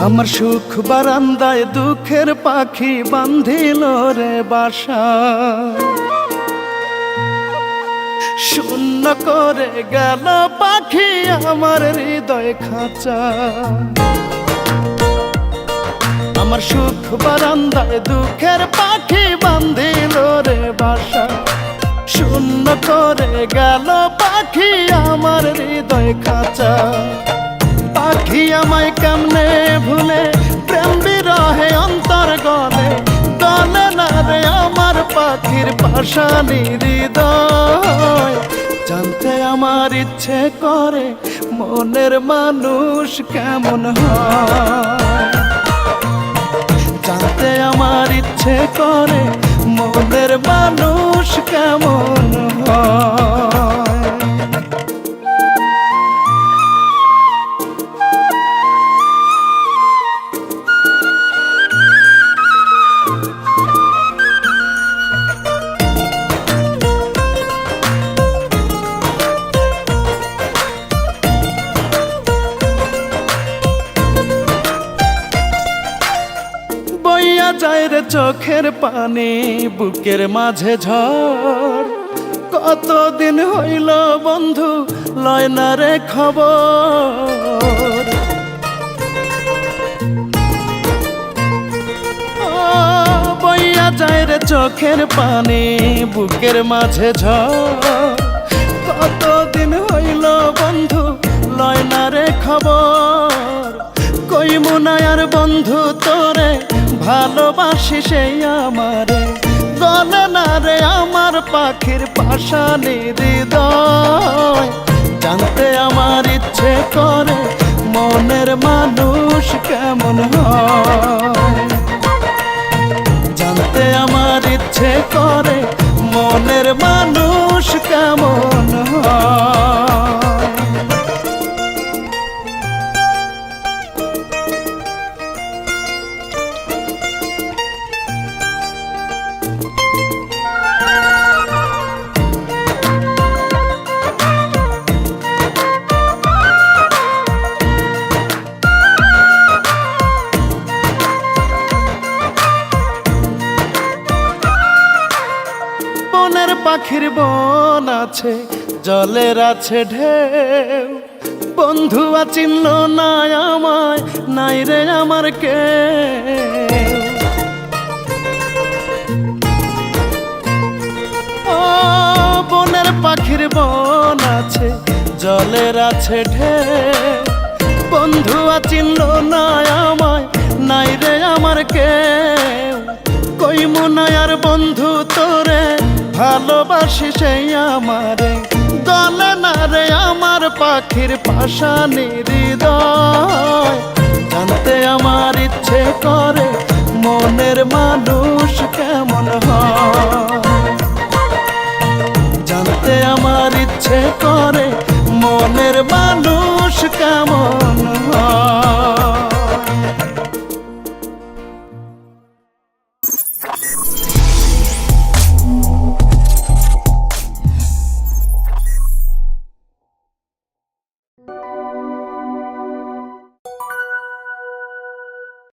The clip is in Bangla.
আমার সুখ বারান্দায় দুঃখের পাখি বাঁধিল রে বাসা, শূন্য করে গেল পাখি আমার হৃদয় খাঁচা। আমার সুখ বারান্দায় দুঃখের পাখি বাঁধিল রে বাসা, শূন্য করে গেল পাখি আমার হৃদয় খাঁচা। পাখি আমায় কেমনে ভুলে প্রেম বিরহে অন্তর গলে, গলে না রে আমার পাখির পাশানি হৃদয়। জানতে আমার ইচ্ছে করে মনের মানুষ কেমন হয়, জানতে আমার ইচ্ছে করে মনের মানুষ কেমন হয়। বইয়া যায় রে চোখের পানি বুকের মাঝে ঝড়, কতদিন হইল বন্ধু লয় না রে খবর। বইয়া যায় রে চোখের পানি বুকের মাঝে ঝড়, কতদিন হইল বন্ধু লয় না রে খবর। কই মুনায়ার বন্ধু তোরে ভালোবাসি সেই আমারে, গলে না রে আমার পাখির পাশানি হৃদয়। জানতে আমার ইচ্ছে করে মনের মানুষ কেমন হয়, জানতে আমার ইচ্ছে করে মনের মানুষ কেমন হয়। বনের পাখির বন আছে, জলের আছে ঢেউ, বন্ধু চিনল না আমায়, নাই রে আমার কেউ। বনের পাখির বন আছে, জলের আছে ঢেউ, বন্ধু চিনল না আমায়, নাই রে আমার কেউ। কই মুনায়ার বন্ধু তোরে ভালোবাসি সেই আমারে, গলে না রে আমার পাখির পাশানি হৃদয়। জানতে আমার ইচ্ছে করে মনের মানুষ কেমন হয়, জানতে আমার ইচ্ছে করে মনের